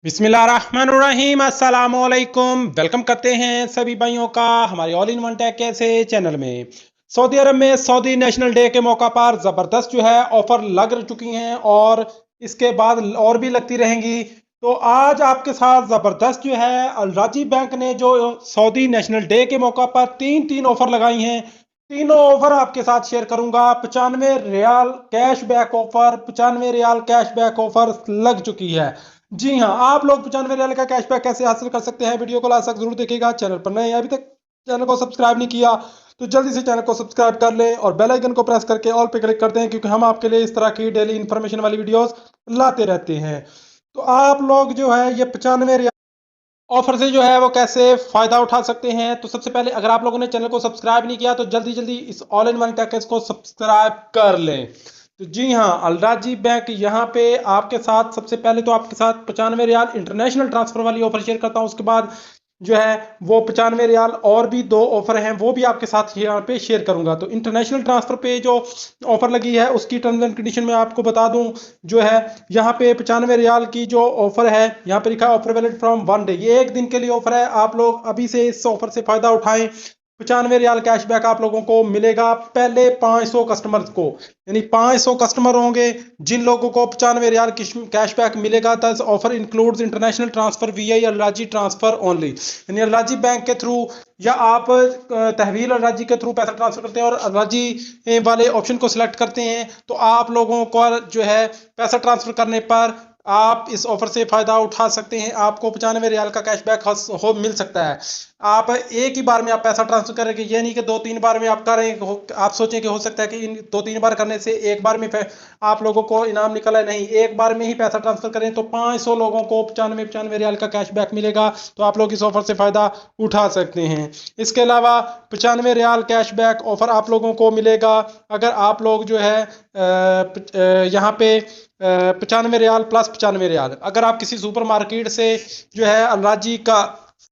बिस्मिल्लाहिर्रहमानिर्रहीम अस्सलामुअलैकुम। वेलकम करते हैं सभी भाइयों का हमारे ऑल इन वन टेक कैसे चैनल में। सऊदी अरब में सऊदी नेशनल डे के मौका पर ज़बरदस्त जो है ऑफर लग चुकी हैं और इसके बाद और भी लगती रहेंगी। तो आज आपके साथ ज़बरदस्त जो है अल राजी बैंक ने जो सऊदी नेशनल डे के मौका पर तीन तीन ऑफर लगाई हैं। तीनों ऑफर आपके साथ शेयर करूंगा। 95 riyal cashback offer, 95 riyal cashback offer लग चुकी है। जी हाँ, आप लोग 95 रियाल का कैशबैक कैसे हासिल कर सकते हैं, वीडियो को लास्ट तक जरूर देखिएगा। चैनल पर नए हैं, अभी तक चैनल को सब्सक्राइब नहीं किया तो जल्दी से चैनल को सब्सक्राइब कर लें और बेल आइकन को प्रेस करके ऑल पे क्लिक करते हैं, क्योंकि हम आपके लिए इस तरह की डेली इन्फॉर्मेशन वाली वीडियोस लाते रहते हैं। तो आप लोग जो है ये 95 रियाल ऑफर से जो है वो कैसे फायदा उठा सकते हैं। तो सबसे पहले अगर आप लोगों ने चैनल को सब्सक्राइब नहीं किया तो जल्दी जल्दी इस ऑल इन वन टेक को सब्सक्राइब कर लें। तो जी हाँ, अलराजी बैंक यहाँ पे आपके साथ सबसे पहले तो आपके साथ 95 रियाल इंटरनेशनल ट्रांसफर वाली ऑफर शेयर करता हूँ। उसके बाद जो है वो 95 रियाल और भी दो ऑफर हैं वो भी आपके साथ यहाँ पे शेयर करूंगा। तो इंटरनेशनल ट्रांसफर पे जो ऑफर लगी है उसकी टर्म्स एंड कंडीशन में आपको बता दूं। जो है यहाँ पे 95 रियाल की जो ऑफर है यहाँ पे लिखा है ऑफर वैलिड फ्रॉम 1 डे, ये एक दिन के लिए ऑफर है। आप लोग अभी से इस ऑफर से फायदा उठाएं। 95 रियाल कैशबैक आप लोगों को मिलेगा पहले 500 कस्टमर्स को, यानी 500 कस्टमर होंगे जिन लोगों को 95 रियाल कैशबैक मिलेगा। This offer includes international transfer via अल्लाजी ट्रांसफर ओनली, यानी अल्लाजी बैंक के थ्रू या आप तहवील अल्लाजी के थ्रू पैसा ट्रांसफर करते हैं और अल्लाजी वाले ऑप्शन को सिलेक्ट करते हैं तो आप लोगों को जो है पैसा ट्रांसफर करने पर आप इस ऑफर से फायदा उठा सकते हैं। आपको 95 रियाल का कैशबैक हो मिल सकता है। आप एक ही बार में आप पैसा ट्रांसफर करेंगे, ये नहीं कि दो तीन बार में आप करें। आप सोचें कि हो सकता है कि इन दो तीन बार करने से एक बार में आप लोगों को इनाम निकला है। नहीं, एक बार में ही पैसा ट्रांसफर करें तो 500 लोगों को 95 रियाल का कैशबैक मिलेगा। तो आप लोग इस ऑफर से फायदा उठा सकते हैं। इसके अलावा 95 रियाल कैशबैक ऑफर आप लोगों को मिलेगा अगर आप लोग जो है यहाँ पे 95 रियाल प्लस 95 रियाल अगर आप किसी सुपर मार्केट से जो है अल्लाजी का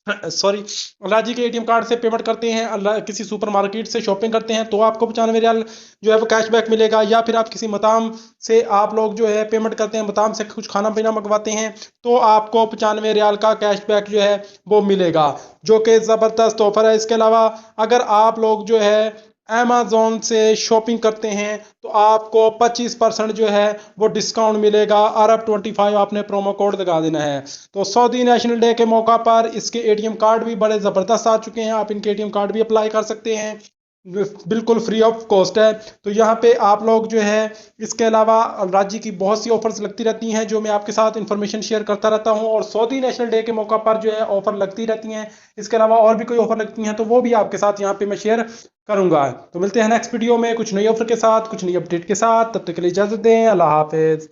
अल्लाजी के एटीएम कार्ड से पेमेंट करते हैं, अल्लाह किसी सुपर मार्केट से शॉपिंग करते हैं तो आपको 95 रियाल जो है वो कैशबैक मिलेगा। या फिर आप किसी मताम से आप लोग जो है पेमेंट करते हैं, मताम से कुछ खाना पीना मंगवाते हैं तो आपको 95 रियाल का कैशबैक जो है वो मिलेगा, जो कि ज़बरदस्त ऑफर है। इसके अलावा अगर आप लोग जो है अमेज़ॉन से शॉपिंग करते हैं तो आपको 25% जो है वो डिस्काउंट मिलेगा। अरब 25 आपने प्रोमो कोड लगा देना है। तो सऊदी नेशनल डे के मौका पर इसके एटीएम कार्ड भी बड़े ज़बरदस्त आ चुके हैं, आप इनके एटीएम कार्ड भी अप्लाई कर सकते हैं, बिल्कुल फ्री ऑफ कॉस्ट है। तो यहाँ पे आप लोग जो है इसके अलावा राज्य की बहुत सी ऑफर्स लगती रहती हैं जो मैं आपके साथ इंफॉर्मेशन शेयर करता रहता हूँ और सऊदी नेशनल डे के मौका पर जो है ऑफर लगती रहती हैं। इसके अलावा और भी कोई ऑफर लगती हैं तो वो भी आपके साथ यहाँ पे मैं शेयर करूंगा। तो मिलते हैं नेक्स्ट वीडियो में कुछ नई ऑफर के साथ, कुछ नई अपडेट के साथ। तब तक के लिए इजाजत दें। अल्लाह हाफिज।